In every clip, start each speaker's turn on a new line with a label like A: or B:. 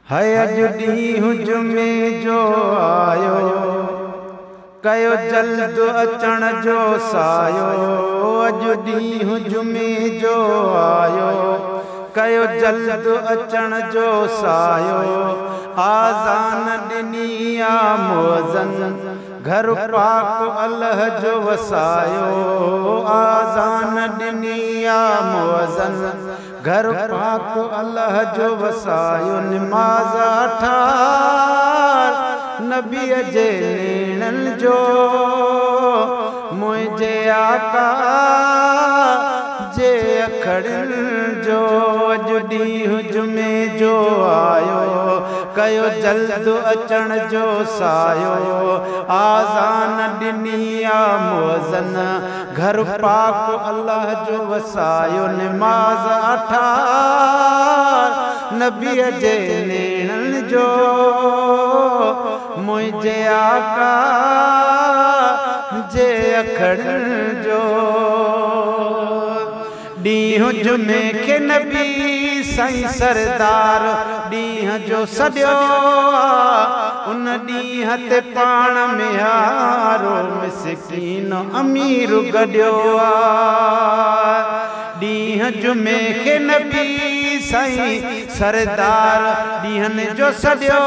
A: है अॼु ॾींहुं जुमे जो आयो, कयो जल्द अचण जो सायो। अॼु ॾींहुं जुमे जो आयो, कयो जल्द अचण जो सायो। आज़ान ॾिनी आ मुअज़्ज़न, घर पाक अल्लाह जो वसायो। आज़ान ॾिनी आ मुअज़्ज़न, घर पाक अल्लाह जो वसायो। निमाज़ ठार नबीअ जे नेणनि जो, मुंहिंजे आका जे अखड़नि जो। अॼु ॾींहुं जुमे जो आयो, कयो जल्द अचण जो सायो। आज़ान ॾिनी आ मुअज़्ज़न, घर पाक अल्लाह जो वसायो। निमाज़ ठार नबीअ जे नेणनि जो, मुंहिंजे आका जे अखड़नि जो। ॾींहुं जुमे खे नबी साईं सरदार ॾींहं जो सॼो, उन ॾींहं ते पाण में हारो मिसकीन अमीर गॾियो आ। ॾींहं जुमे खे नबी साईं सरदार ॾींहंनि जो सॼो,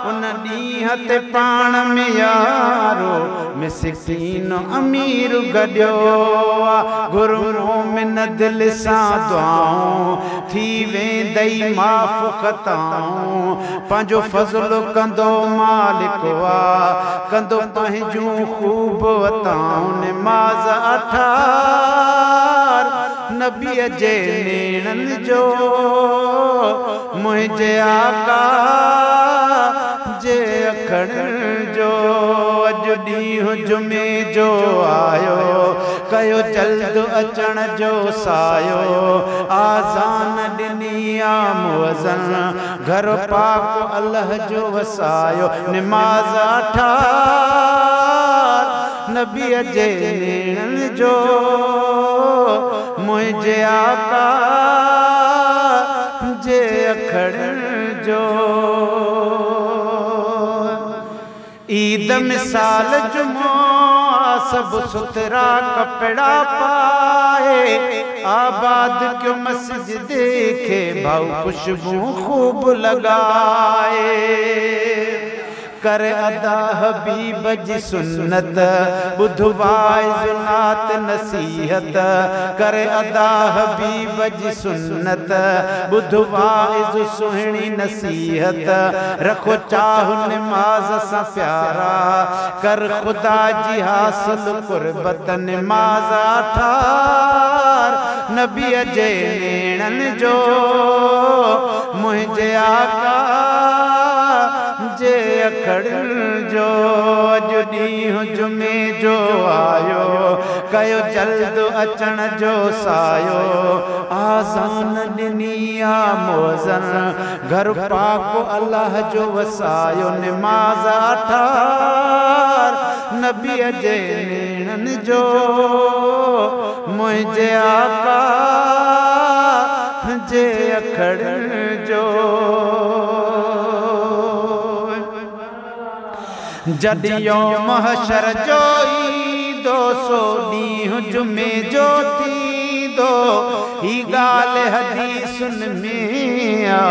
A: उन ॾींहं ते पाण में यारो मिसकीन अमीर गॾियो आ। गुरु मोमिन दिलि सां दुआऊं, थी वेंदई माफ़ ख़ताऊं। पंहिंजो फज़्ल कंदो मालिक आ, कंदो पंहिंजूं ख़ूब वताऊं। निमाज़ ठार नबीअ जे नेणनि जो, मुंहिंजे आका जे अखड़नि जो। अॼु ॾींहुं जुमे जो आयो, कयो जल्द अचण जो सायो। आज़ान ॾिनी आ मुअज़्ज़न, घर पाक अल्लाह जो वसायो। निमाज़ ठार नबीअ जे नेणनि जो, मुंहिंजे आका जे अखड़नि जो। ईद मिसाल जुमो सब सुथरा कपड़ा पाए, आबाद क्यों मस्जिद देखे भाऊ खुशबू खूब लगाए। कर अदा हबीब जी सुन्नत, बुधवाए जुनात नसीहत। कर अदा हबीब जी सुन्नत, बुधवाए जो सुहिणी नसीहत। रखो चाह निमाज़ सां प्यारा, कर खुदा जी हासिल कुर्बत। निमाज़ ठार नबीअ जे नेणनि जो, मुंहिंजे आका जे अखड़नि जो। अॼु ॾींहुं जुमे जो आयो, कयो जल्द अचण जो सायो। आज़ान ॾिनी आ मुअज़्ज़न, घर पाक अल्लाह जो वसायो। निमाज़ ठार नबीअ जे नेणनि जो, मुंहिंजे आका जे अखड़नि जो। जॾहिं यौम हशर जो ईंदो, सो ॾींहुं जुमे जो थींदो। ही ॻाल्हि हदीसुनि में आ,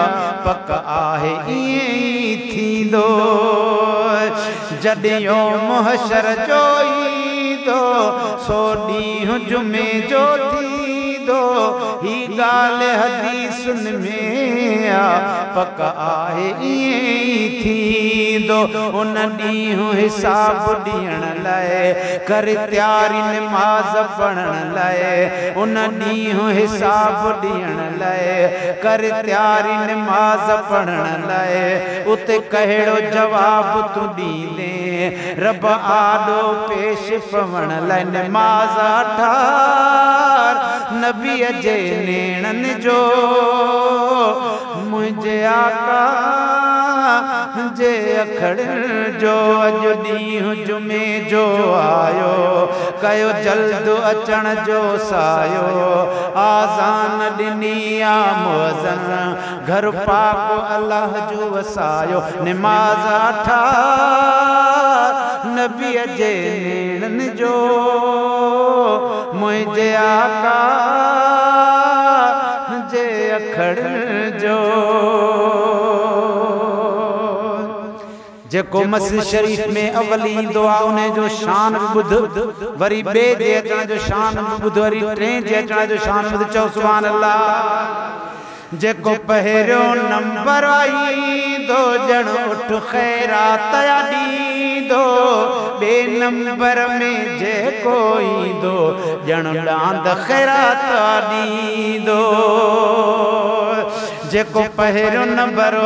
A: पक आहे ईअं ई थींदो। जॾहिं यौम हशर जो ईंदो, सो ॾींहुं जुमे जो थींदो। ही ॻाल्हि हदीसुनि में आ, पक आहे ईअं ई थींदो। उन ॾींहुं हिसाब ॾियण लाइ कर तयारी निमाज़ पढ़ण लाइ। उन ॾींहुं हिसाब ॾियण लाइ कर तयारी निमाज़ पढ़ण लाइ। उते कहिड़ो जवाब तूं ॾींदे, रब आॾो पेश पवण लाइ। निमाज़ ठार नबीअ जे नेणनि जो, मुंहिंजे आका जे अखड़ जो अज ॾींहुं जुमे जो आयो कयो जल्द अचण जो सायो आज़ान ॾिनी आ मुअज़्ज़न घर पाक अल्लाह जो वसायो निमाज़ ठार नबीअ जे नेणनि जो मुंहिंजे आका जे अखड़ जो जेको मस्जिद शरीफ में अवली ईंदो आहे उन जो शान ॿुध वरी ॿिए जे अचण जो शान ॿुध वरी टे जे अचण जो शान ॿुध चओ सुभान अल्लाह जेको पहिरियों नंबर ईंदो ॼण उठ ख़ैरात ॾींदो ॿिए नंबर में जेको ईंदो ॼण ॾांद ख़ैरात ॾींदो जेको पहिरियों नंबर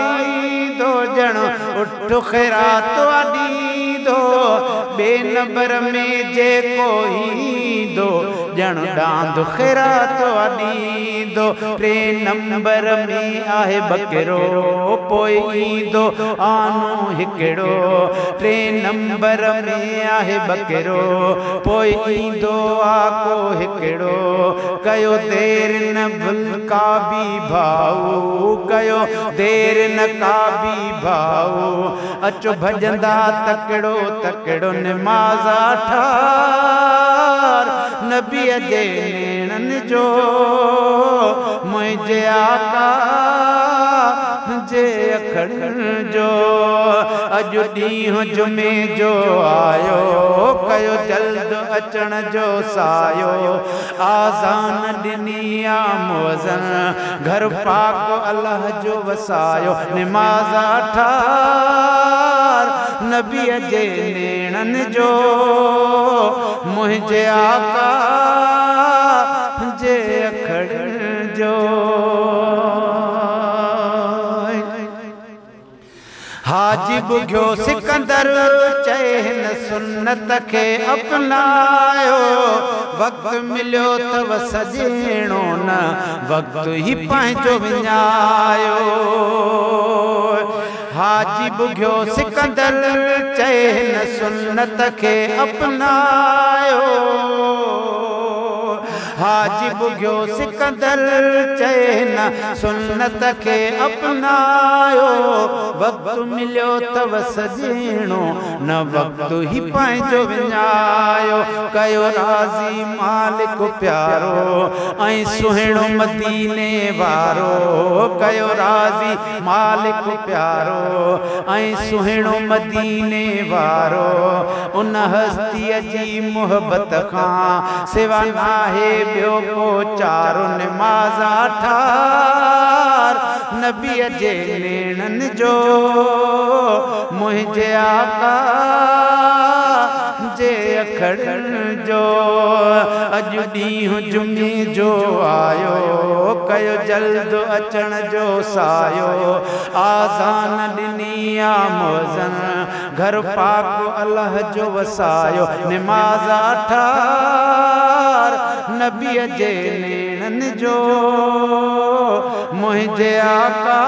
A: ईंदो ॼण उठ ख़ैरात ॾींदो ॿिए नंबर में जेको ईंदो ॼण ॾांद ख़ैरात ॾींदो टे नंबर में आहे बकरो पोइ ईंदो आनो हिकिड़ो टे नंबर में आहे बकरो पोइ ईंदो आको हिकिड़ो कयो देर न भुल का बि भाऊ कयो देर न का बि भाऊ अचो भॼंदा तकिड़ो तकिड़ो निमाज़ ठार नबीअ जे नेणनि जो मुंहिंजे आका जे अखड़ जो अॼु ॾींहुं जुमे जो आयो कयो जल्द अचण जो सायो आज़ान ॾिनी आ मुअज़्ज़न घर पाक अल्लाह जो वसायो निमाज़ ठार नबीअ जे नेणनि जो मुंहिंजे आका जे अखड़ जो हाजिब घियो सिकंदर चए हिन सुन्नत खे अपनायो वक़्तु मिलियो अथव सॼणो न वक़्तु ई पंहिंजो विञायो हाजिब घियो सिकंदर चए हिन सुन्नत खे अपनायो हाजिब घियो सिकंदर चए न सुन्नत खे अपनायो वक़्तु मिलियो अथव सॼणो न वक़्तु ई पंहिंजो विञायो कयो राज़ी मालिक प्यारो ऐं सुहिणो मदीने वारो कयो राज़ी मालिक प्यारो ऐं सुहिणो मदीने वारो उन हस्तीअ जी मुहबत खां सिवा नाहे ॿियो को चारो निमाज़ ठार नबीअ जे नेणनि जो मुंहिंजे आका जे अखड़ जो अॼु ॾींहुं जुमे जो आयो कयो जल्द अचण जो सायो आज़ान ॾिनी आ मुअज़्ज़न घर पाक अल्लाह जो वसायो निमाज़ ठार नबीअ जे नेणनि जो मुंहिंजे आका